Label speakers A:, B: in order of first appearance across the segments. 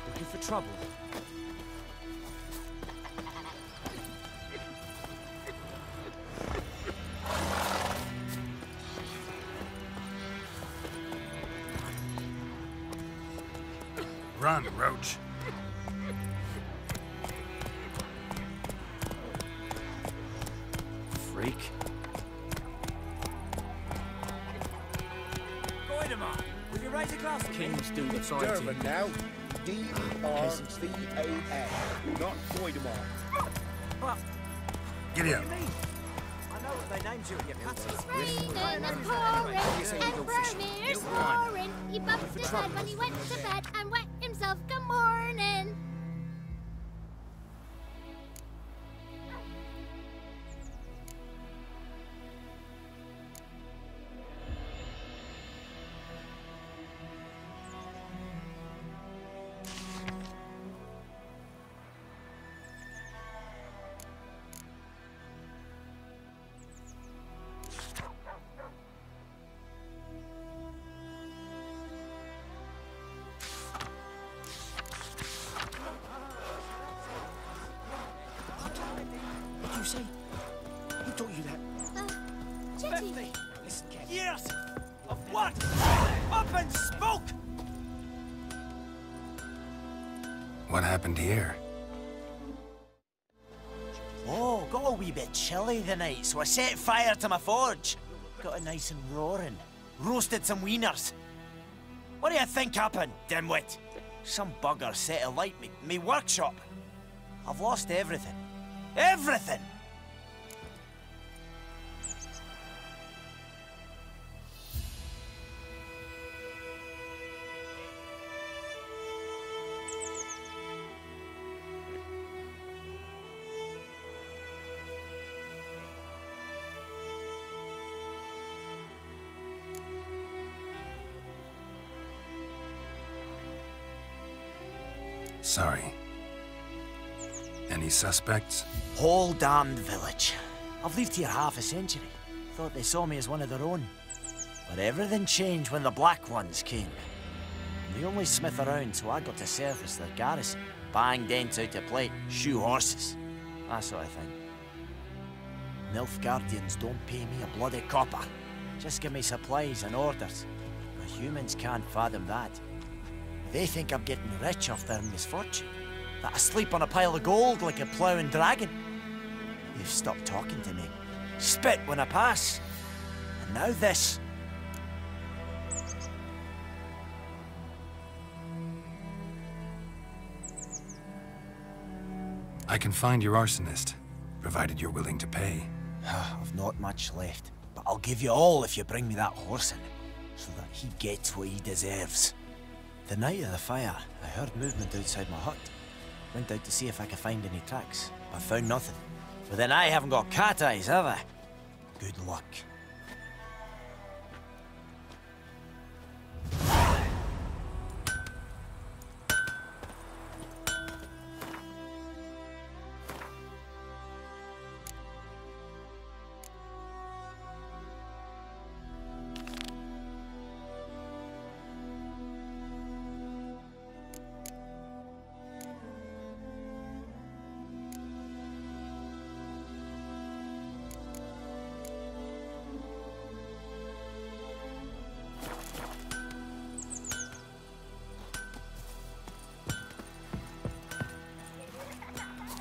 A: Looking for trouble?
B: Run, Roach.
A: Freak. Goidemar, will you raise a glass? Kings do the fighting.
C: Durban now. D-E-R-V-A-N, not Goidemar.
A: But,
B: Giddy up.
A: what do you mean? I know what they named you at your cutters.
D: It's raining and pouring, and Vermeer's snoring. He bumped his head when he went to bed and wet himself. Good morning.
A: What do you say? Who taught you that?
D: Chitty.
A: Listen, Ken. Years of what? Up and smoke!
B: What happened here?
E: Oh, got a wee bit chilly the night, so I set fire to my forge. Got it nice and roaring. Roasted some wieners. What do you think happened, dimwit? Some bugger set alight me workshop. I've lost everything. Everything!
B: Sorry. Any suspects?
E: Whole damned village. I've lived here half a century. Thought they saw me as one of their own. But everything changed when the Black Ones came. I'm the only smith around, so I got to service their garrison. Bang dents out of plate, shoe horses. That sort of thing. Nilfgaardians don't pay me a bloody copper. Just give me supplies and orders. But humans can't fathom that. They think I'm getting rich off their misfortune. That I sleep on a pile of gold like a ploughing dragon. They've stopped talking to me. Spit when I pass. And now this.
B: I can find your arsonist, provided you're willing to pay.
E: I've not much left, but I'll give you all if you bring me that horse in, so that he gets what he deserves. The night of the fire, I heard movement outside my hut. Went out to see if I could find any tracks, but found nothing. But then I haven't got cat eyes, have I? Good luck.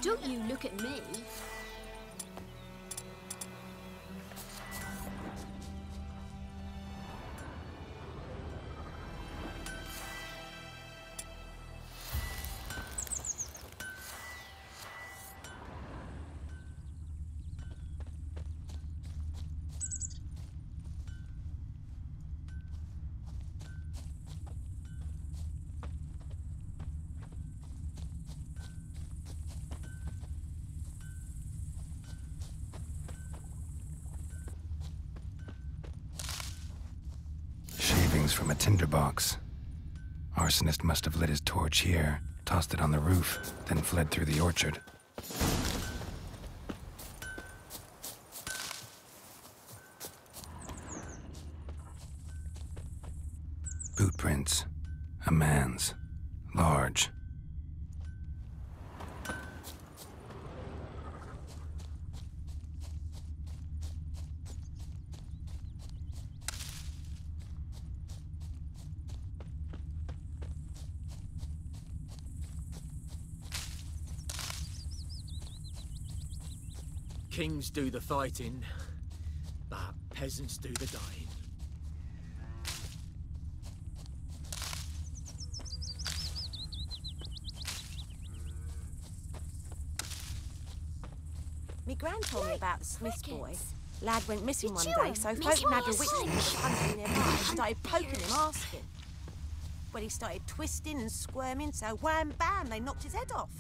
D: Don't you look at me.
B: From a tinderbox. Arsonist must have lit his torch here, tossed it on the roof, then fled through the orchard. Boot prints. A man's. Large.
A: Kings do the fighting, but peasants do the dying.
F: Me gran told me about the Smith's boy.
D: Crickets.
F: Lad went missing
D: Did
F: one
D: you,
F: day, so
D: Miss
F: folk nabbed a
D: Wilson?
F: witch and hunted in their mind and started poking him, asking. Well, he started twisting and squirming, so wham bam, they knocked his head off.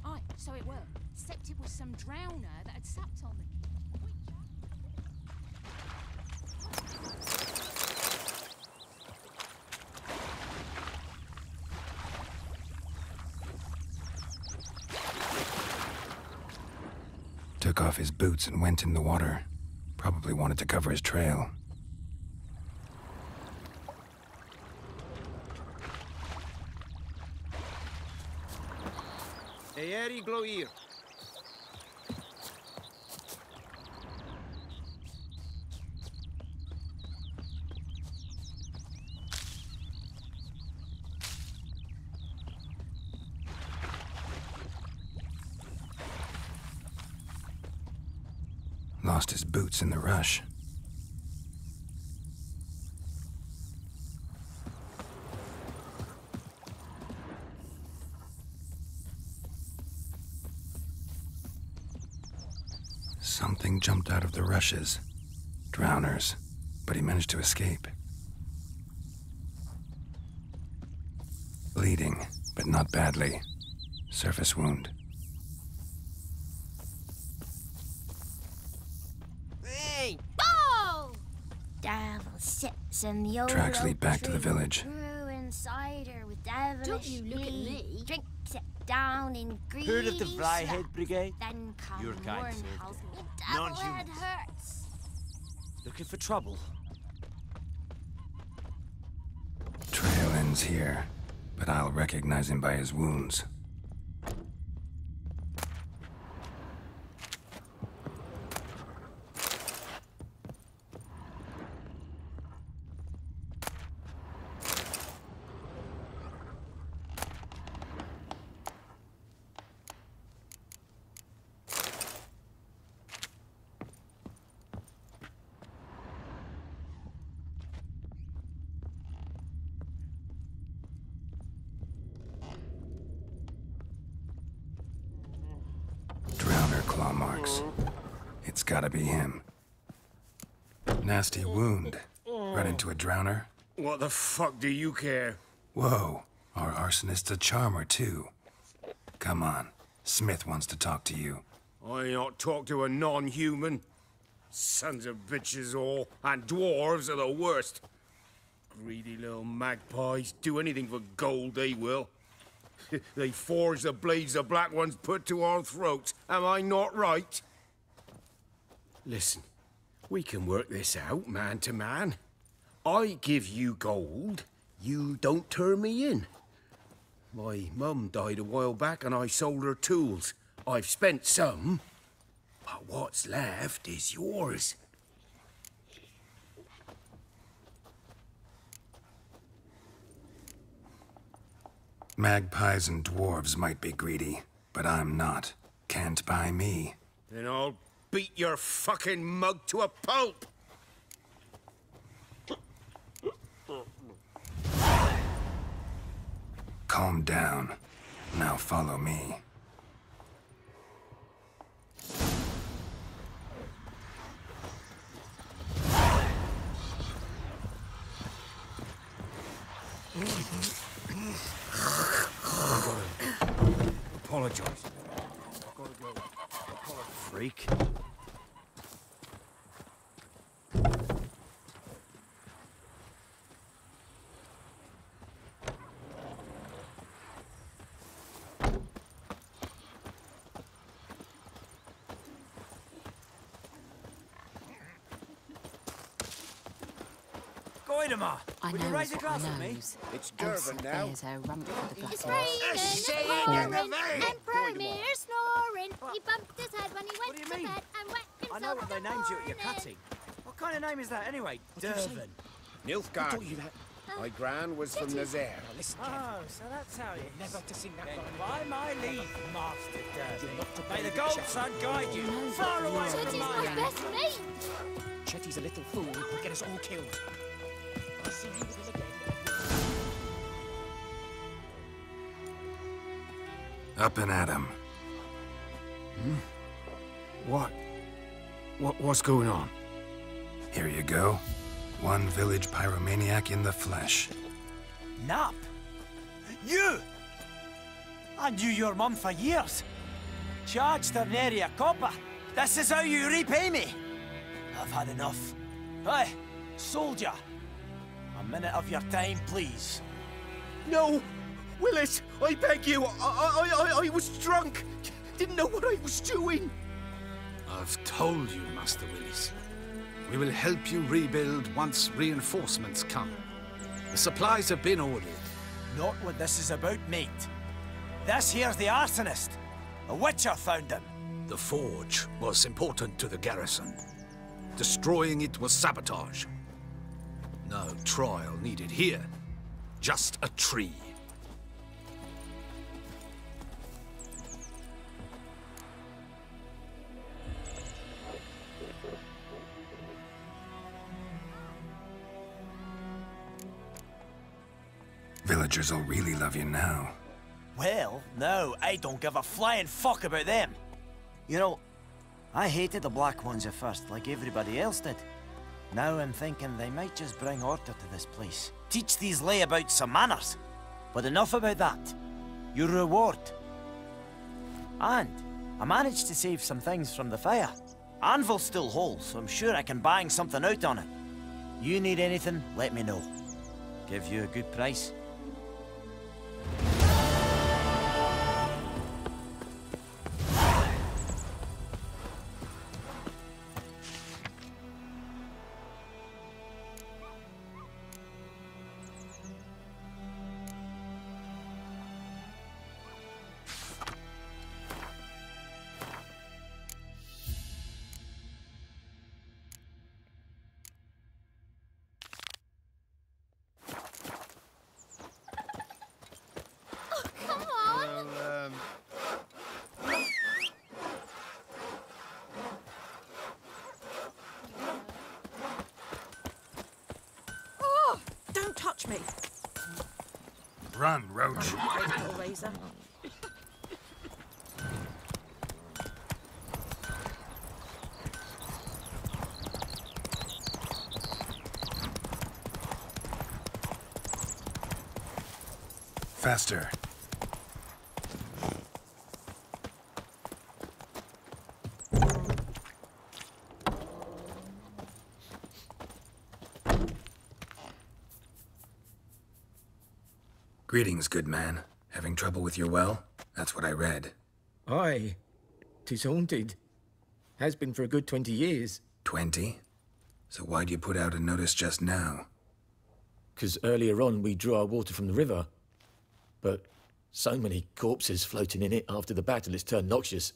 G: Aye, so it were. Except it was some drowner that had supped on the
B: Took off his boots and went in the water. Probably wanted to cover his trail.
C: Hey, Eddie, glow here.
B: Lost his boots in the rush. Something jumped out of the rushes. Drowners. But he managed to escape. Bleeding, but not badly. Surface wound.
D: Oh! Devil sits in the old
B: Tracks lead
D: oak
B: back to the
D: tree,
B: village.
D: brewing cider with devilish
G: Don't you look at
D: glee.
G: me.
D: Drinks it down in greedy
E: Heard of the Flyhead
D: slap.
E: Brigade?
D: Then come
E: Your kind,
D: morn
E: sir.
D: howls me devil head
E: Non-humans.
D: hurts.
E: Looking for trouble?
B: Trail ends here, but I'll recognize him by his wounds. Drowner claw marks. It's gotta be him. Nasty wound. Run into a drowner?
C: What the fuck do you care?
B: Whoa, our arsonist's a charmer too. Come on, Smith wants to talk to you.
C: I not talk to a non-human. Sons of bitches all, and dwarves are the worst. Greedy little magpies, do anything for gold, they will. They forge the blades the black ones put to our throats. Am I not right? Listen, we can work this out, man to man. I give you gold, you don't turn me in. My mum died a while back and I sold her tools. I've spent some, but what's left is yours.
B: Magpies and dwarves might be greedy, but I'm not. Can't buy me.
C: Then I'll beat your fucking mug to a pulp.
B: Calm down. Now follow me.
C: Apologize.
E: Freak. oi, Ma.
G: I
E: Would you
G: know
E: raise a
G: what
E: glass
G: I
E: with me?
G: knows.
C: It's
G: Elsa
C: Durban now.
G: bears her rump for the
D: It's
G: buttons.
D: raining and pouring, Emperor Mir snoring. He bumped his head when he
E: What
D: went
E: do you
D: to
E: mean?
D: bed and wet himself
E: I know what they
D: in the
E: named you at your
D: morning.
E: cutting. What kind of name is that anyway? Durban.
C: Nilfgaard. My gran was from Nazaire.
E: Oh, so that's how you... Never to sing that by my leave, Master Durban. May the gold sun guide you far away
D: Chetty's
E: from
D: my
E: my
D: best mate.
A: Chetty's a little fool who'll get us all killed. I'll see you with him again.
B: Up and at 'em.
C: What's going on?
B: Here you go. One village pyromaniac in the flesh.
E: Nap? You! I knew your mum for years. Charged her nary a copper. This is how you repay me. I've had enough. Hey, soldier. A minute of your time, please.
C: No! Willis, I beg you. I was drunk. Didn't know what I was doing.
H: I've told you, Master Willis. We will help you rebuild once reinforcements come. The supplies have been ordered.
E: Not what this is about, mate. This here's the arsonist. A witcher found him.
H: The forge was important to the garrison. Destroying it was sabotage. No trial needed here. Just a tree.
B: Villagers will really love you now.
E: Well, no, I don't give a flying fuck about them. You know, I hated the Black Ones at first, like everybody else did. Now I'm thinking they might just bring order to this place. Teach these layabouts some manners. But enough about that. Your reward. And I managed to save some things from the fire. Anvil's still whole, so I'm sure I can bang something out on it. You need anything, let me know. Give you a good price.
D: Come on.
F: Oh, don't touch me.
B: Run, Roach.
F: Little razor.
B: Faster. Greetings, good man. Having trouble with your well? That's what I read.
A: Aye. 'Tis haunted. Has been for a good 20 years.
B: 20? So why'd you put out a notice just now?
A: 'Cause earlier on we drew our water from the river. But so many corpses floating in it after the battle it's turned noxious.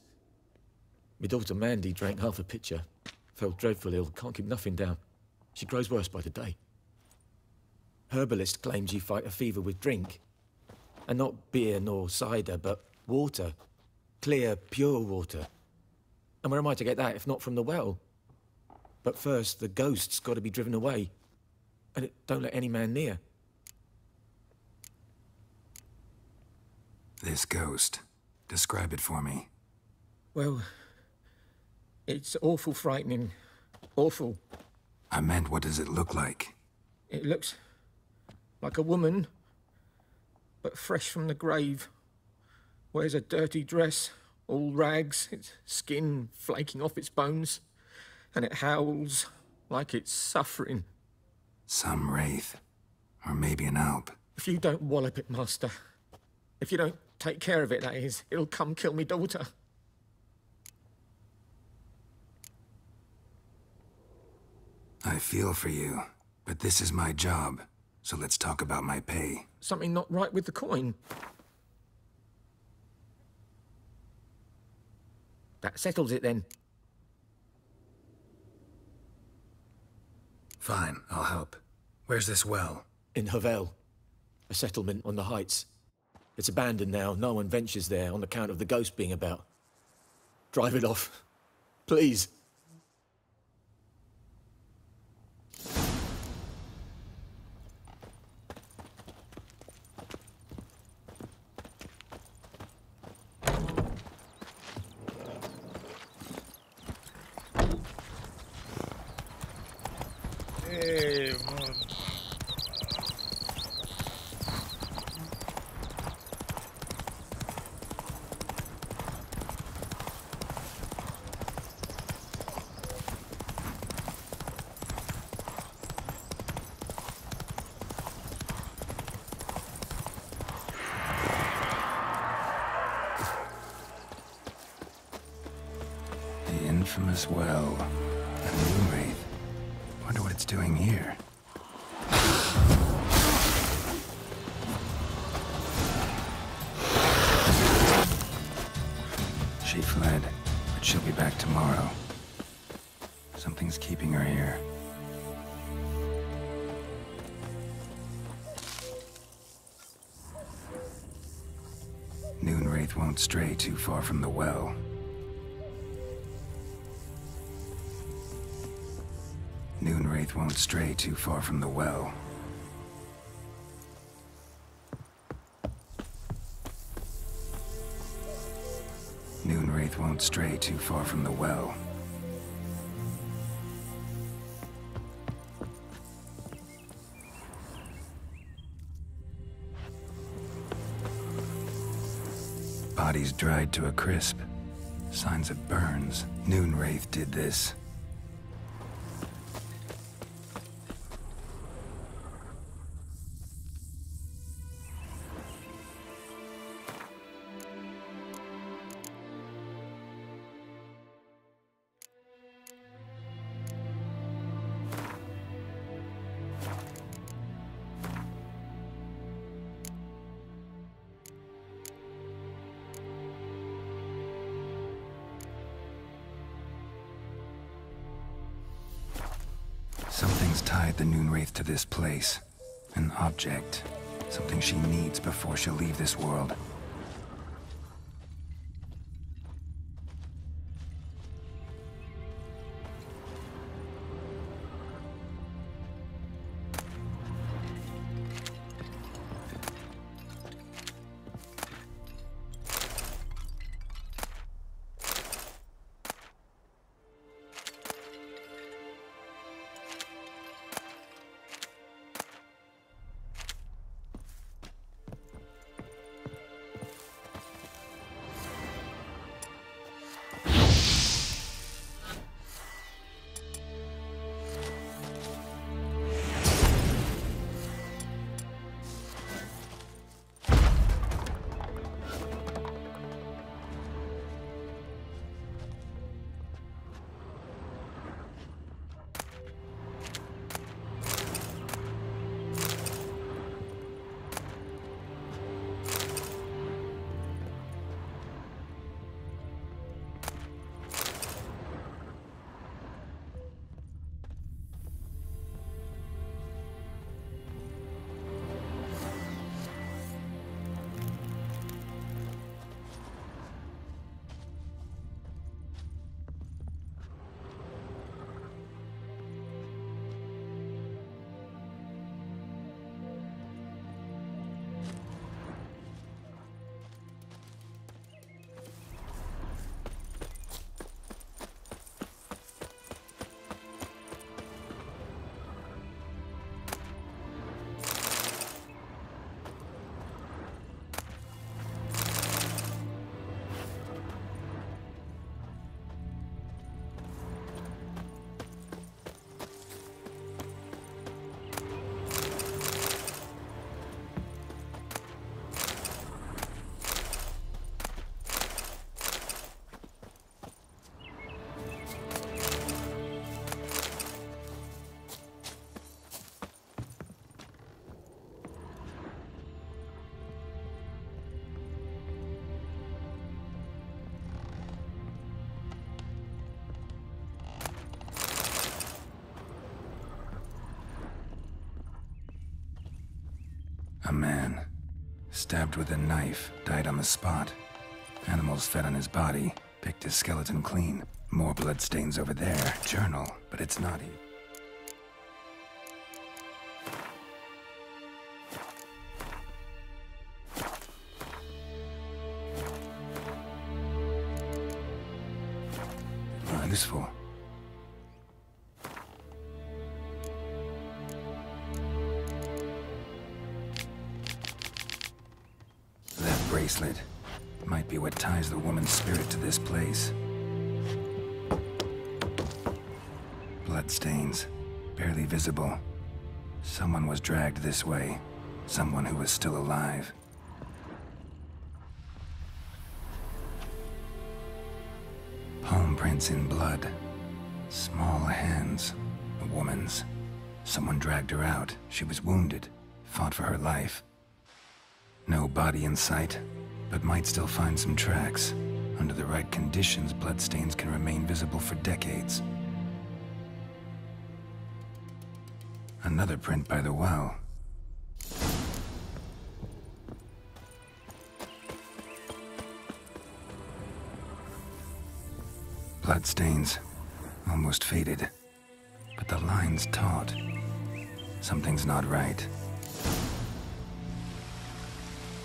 A: My daughter Mandy drank half a pitcher. Fell dreadful ill, can't keep nothing down. She grows worse by the day. Herbalist claims you fight a fever with drink. And not beer nor cider, but water. Clear, pure water. And where am I to get that if not from the well? But first, the ghost's got to be driven away. And it don't let any man near.
B: This ghost. Describe it for me.
A: Well, it's awful frightening. Awful.
B: I meant, what does it look like?
A: It looks like a woman, but fresh from the grave. Wears a dirty dress, all rags, its skin flaking off its bones, and it howls like it's suffering.
B: Some wraith. Or maybe an alp.
A: If you don't wallop it, Master, if you don't take care of it, that is, it'll come kill me daughter.
B: I feel for you. But this is my job, so let's talk about my pay.
A: Something not right with the coin. That settles it then.
B: Fine, I'll help. Where's this well?
A: In Havel, a settlement on the heights. It's abandoned now. No one ventures there on account of the ghost being about. Drive it off, please.
B: The infamous well. A moon wraith. Wonder what it's doing here. She fled, but she'll be back tomorrow. Something's keeping her here. Noon wraith won't stray too far from the well. Noon wraith won't stray too far from the well. Noon wraith won't stray too far from the well. Bodies dried to a crisp. Signs of burns. Noon wraith did this. Something's tied the Noon wraith to this place. An object. Something she needs before she'll leave this world. A man, stabbed with a knife, died on the spot. Animals fed on his body, picked his skeleton clean. More bloodstains over there. Journal, but it's not he. Useful. That bracelet might be what ties the woman's spirit to this place. Bloodstains, barely visible. Someone was dragged this way. Someone who was still alive. Palm prints in blood. Small hands. A woman's. Someone dragged her out. She was wounded. Fought for her life. No body in sight, but might still find some tracks. Under the right conditions, bloodstains can remain visible for decades. Another print by the well. Bloodstains, almost faded, but the line's taut. Something's not right.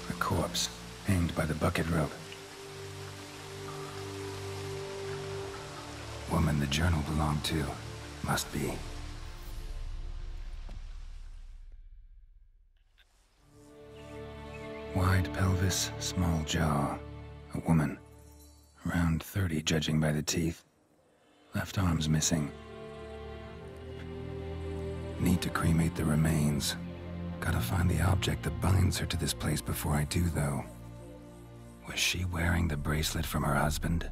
B: A corpse, hanged by the bucket rope. Woman the journal belonged to, must be. Wide pelvis, small jaw. A woman. Around 30, judging by the teeth. Left arm's missing. Need to cremate the remains. Gotta find the object that binds her to this place before I do, though. Was she wearing the bracelet from her husband?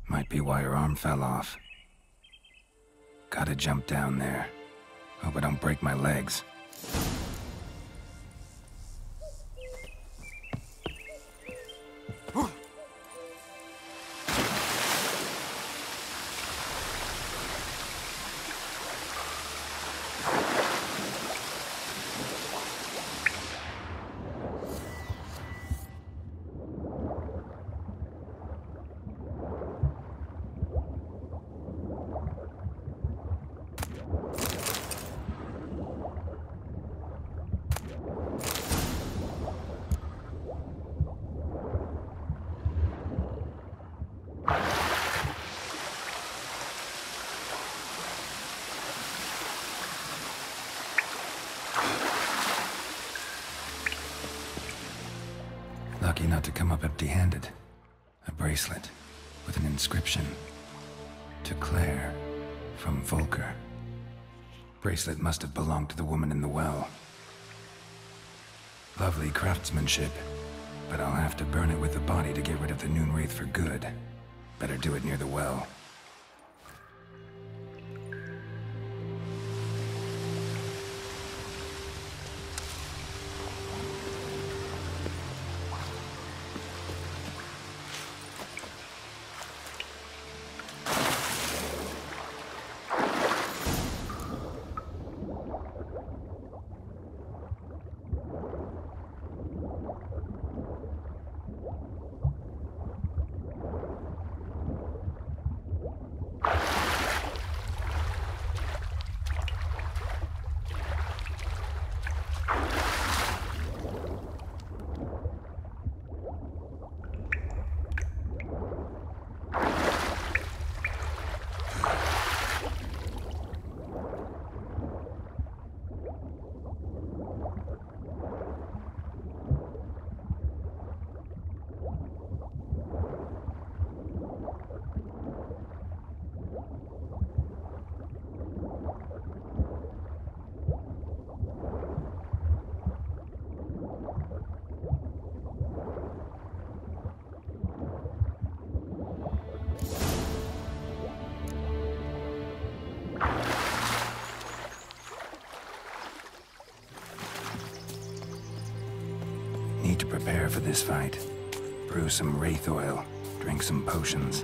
B: Might be why her arm fell off. Gotta jump down there. Hope I don't break my legs. Lucky not to come up empty-handed. A bracelet with an inscription. To Claire, from Volker. Bracelet must have belonged to the woman in the well. Lovely craftsmanship, but I'll have to burn it with the body to get rid of the Noon Wraith for good. Better do it near the well. Need to prepare for this fight. Brew some wraith oil, drink some potions.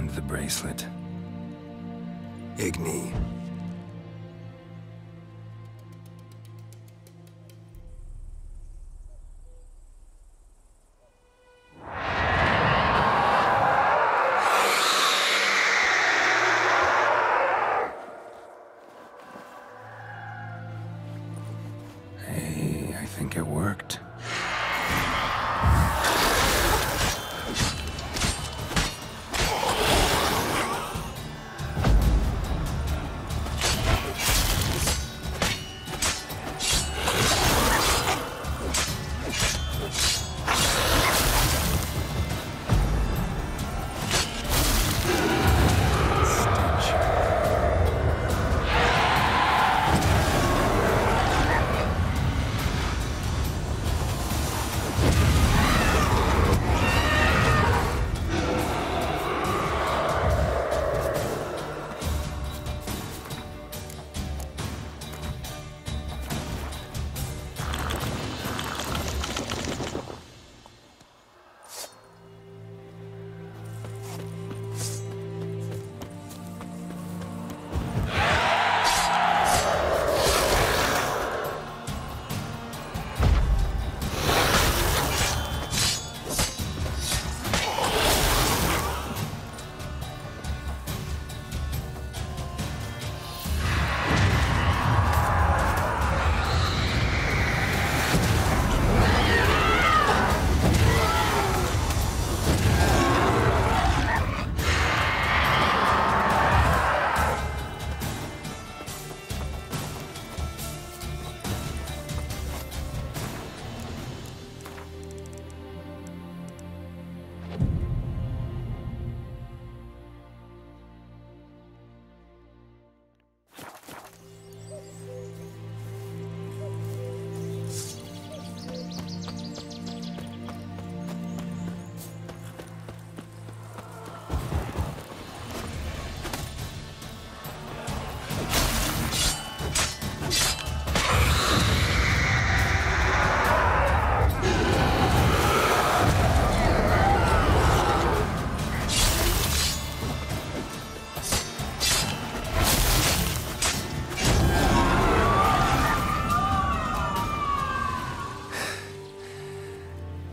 B: And the bracelet. Igni. Hey, I think it worked.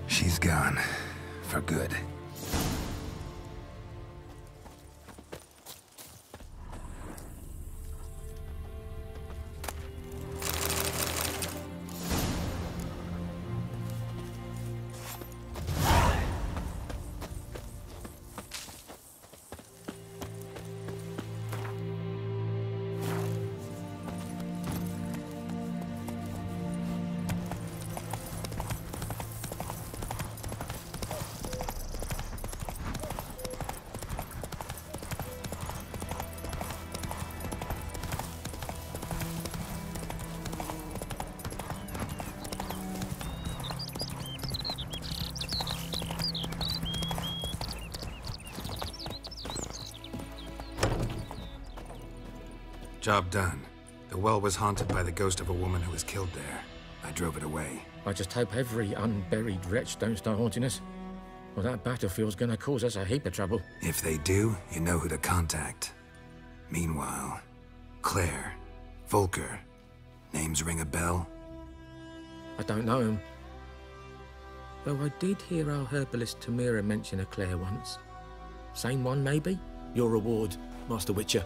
B: She's gone. For good. Job done. The well was haunted by the ghost of a woman who was killed there. I drove it away.
A: I just hope every unburied wretch don't start haunting us. Well, that battlefield's gonna cause us a heap of trouble.
B: If they do, you know who to contact. Meanwhile, Claire, Volker, names ring a bell?
A: I don't know him. Though I did hear our herbalist Tamira mention a Claire once. Same one, maybe? Your reward, Master Witcher.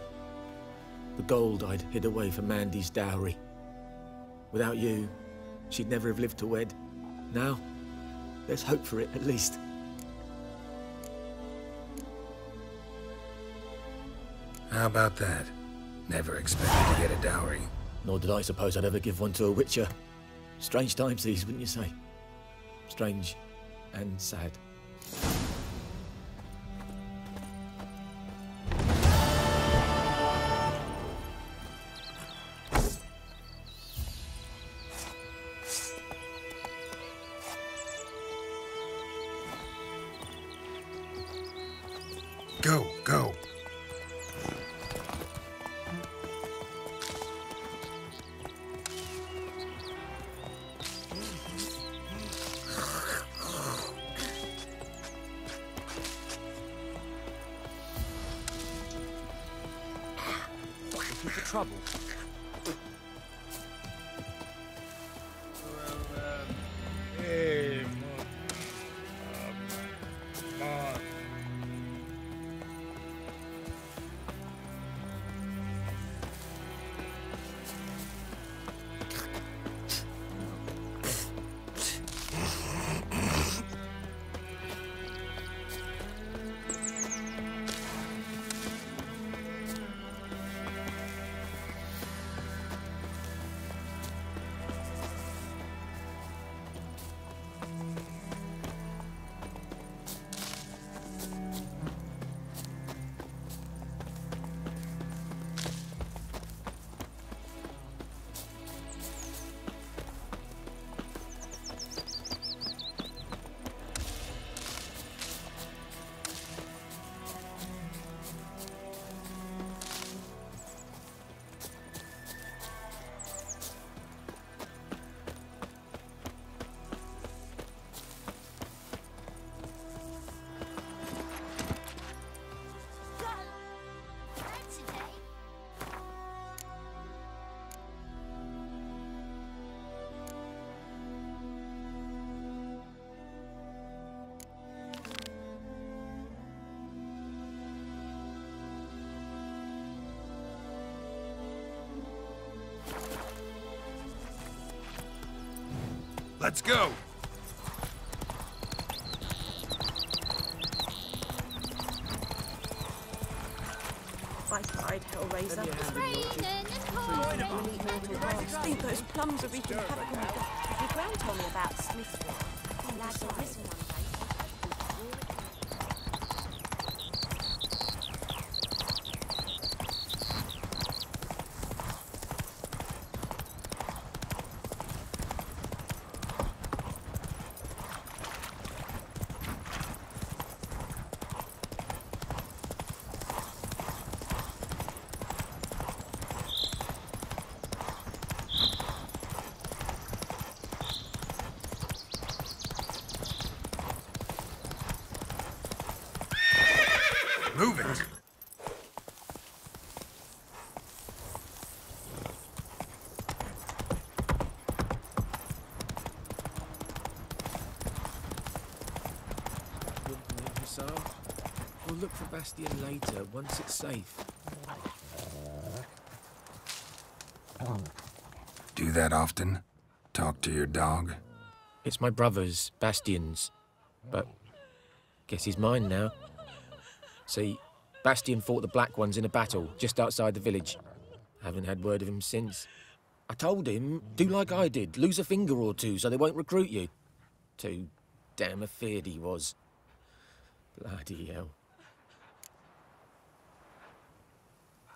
A: The gold I'd hid away for Mandy's dowry. Without you, she'd never have lived to wed. Now, there's hope for it, at least.
B: How about that? Never expected to get a dowry.
A: Nor did I suppose I'd ever give one to a Witcher. Strange times these, wouldn't you say? Strange and sad.
B: Go, go.
I: looking for trouble?
C: Hey, let's go!
F: I tried, Hellraiser.
D: It's raining and pouring.
F: I think those plums are wreaking havoc on the ground. Your gran told me about Smith's. Lads will listen one day.
B: Move it!
A: We'll look for Bastion later, once it's safe.
B: Do that often? Talk to your dog?
A: It's my brother's, Bastion's. But guess he's mine now. See, Bastion fought the Black Ones in a battle just outside the village. Haven't had word of him since. I told him, do like I did, lose a finger or two so they won't recruit you. Too damn afeard he was. Bloody hell.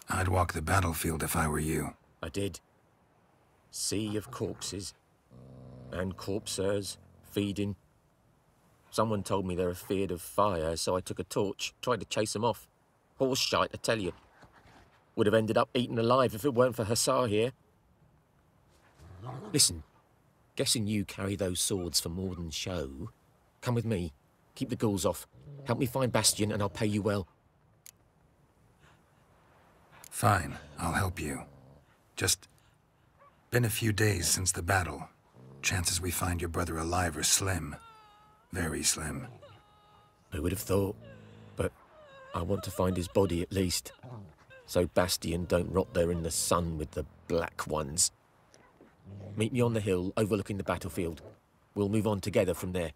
B: I'd walk the battlefield if I were you.
A: I did. Sea of corpses. And corpsers, feeding. Someone told me they're afeard of fire, so I took a torch, tried to chase them off. Horse shite, I tell you. Would have ended up eaten alive if it weren't for Hussar here. Listen, guessing you carry those swords for more than show. Come with me, keep the ghouls off. Help me find Bastion and I'll pay you well.
B: Fine, I'll help you. Just been a few days since the battle. Chances we find your brother alive are slim. Very slim.
A: Who would have thought? But I want to find his body at least. So Bastion don't rot there in the sun with the Black Ones. Meet me on the hill overlooking the battlefield. We'll move on together from there.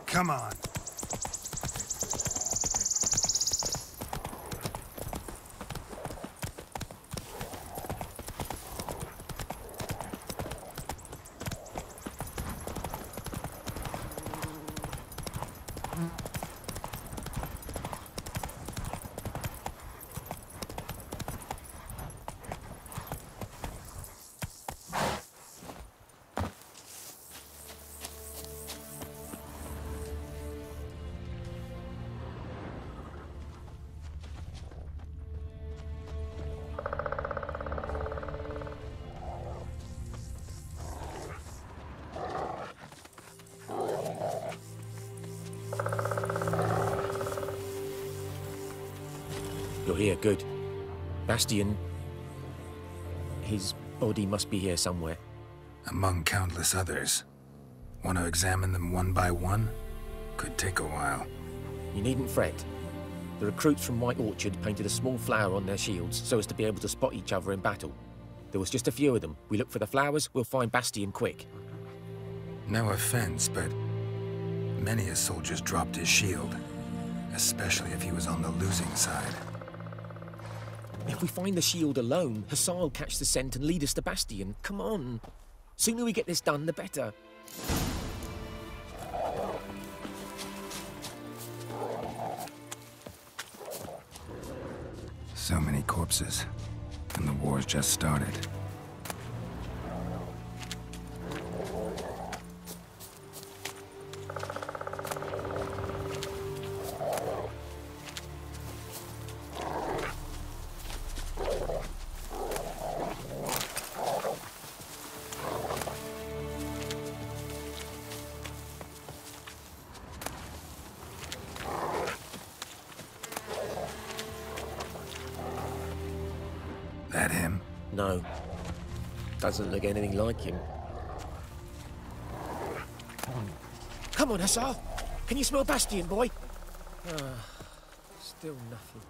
B: Come on.
A: here, good. Bastian... his body must be here somewhere.
B: Among countless others. Want to examine them one by one? Could take a while.
A: You needn't fret. The recruits from White Orchard painted a small flower on their shields so as to be able to spot each other in battle. There was just a few of them. We look for the flowers, we'll find Bastian quick.
B: No offense, but many a soldier's dropped his shield. Especially if he was on the losing side.
A: If we find the shield alone, Hussar will catch the scent and lead us to Bastian. Come on. Sooner we get this done, the better.
B: So many corpses, and the war's just started. That him?
A: No. Doesn't look anything like him. Come on, Hussar. Can you smell Bastian, boy? Still nothing.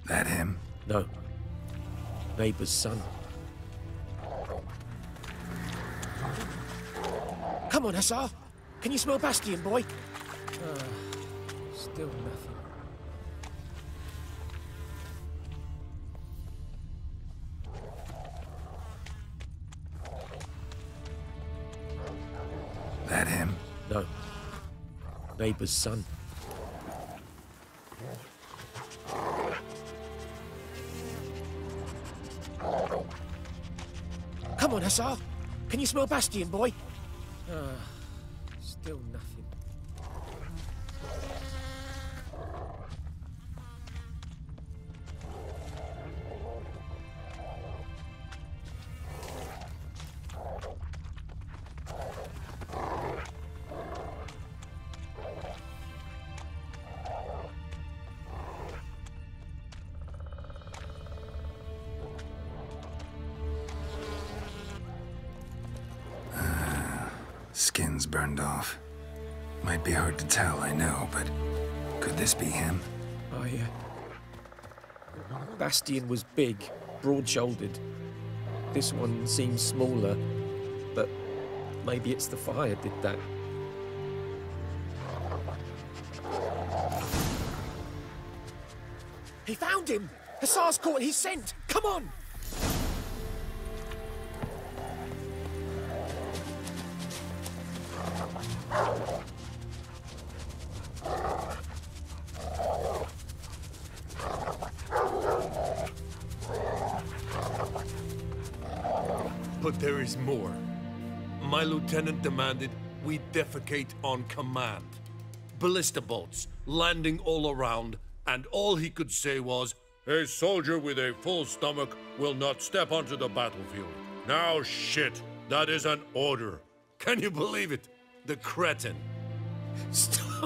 B: That him?
A: No. Neighbour's son. Come on, Hussar. Can you smell Bastian, boy? Still nothing.
B: That him?
A: No. Neighbour's son. Come on, Hussar. Can you smell Bastian, boy? Still nothing.
B: Skin's burned off. Might be hard to tell, I know, but could this be him?
A: Bastian was big, broad-shouldered. This one seems smaller, but maybe it's the fire did that. He found him! Hussar's caught his scent! Come on!
I: But there is more. My lieutenant demanded we defecate on command. Ballista bolts landing all around, and all he could say was, "A soldier with a full stomach will not step onto the battlefield." Now shit, that is an order. Can you believe it? The cretin.
A: Stop!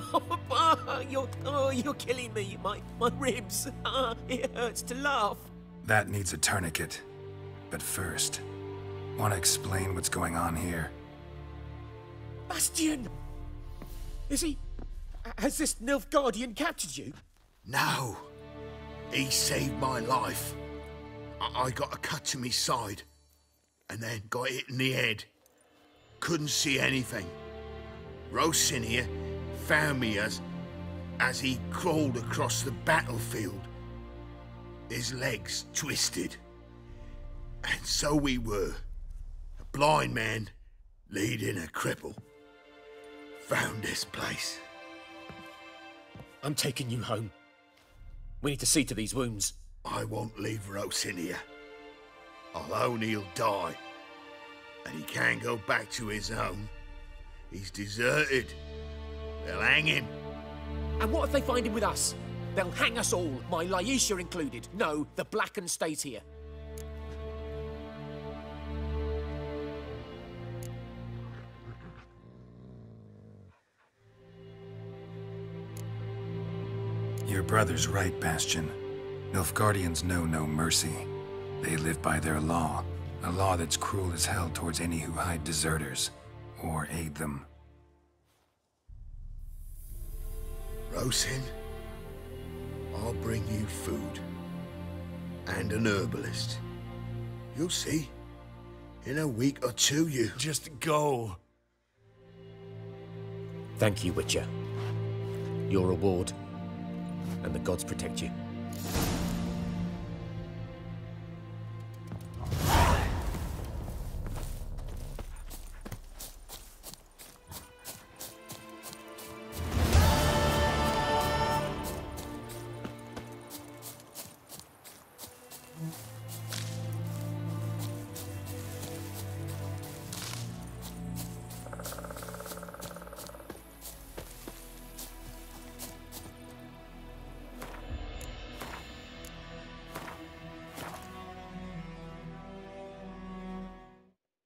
J: You're killing me. My ribs. It hurts to laugh.
B: That needs a tourniquet. But first, want to explain what's going on here?
J: Bastian! Is he... Has this Nilfgaardian captured you?
K: No. He saved my life. I got a cut to me side, and then got hit in the head. Couldn't see anything. Rosin here found me as he crawled across the battlefield. His legs twisted. And so we were. A blind man leading a cripple. Found this place.
J: I'm taking you home. We need to see to these wounds.
K: I won't leave Rosin here. I'll own he'll die. And he can't go back to his own. He's deserted. They'll hang him.
J: And what if they find him with us? They'll hang us all, my Laisha included. No, the Blacken stays here.
B: Your brother's right, Bastion. Nilfgaardians know no mercy. They live by their law. A law that's cruel as hell towards any who hide deserters or aid them.
K: Rosin, I'll bring you food. And an herbalist. You'll see. In a week or two, you...
I: Just go.
J: Thank you, Witcher. Your reward, and the gods protect you.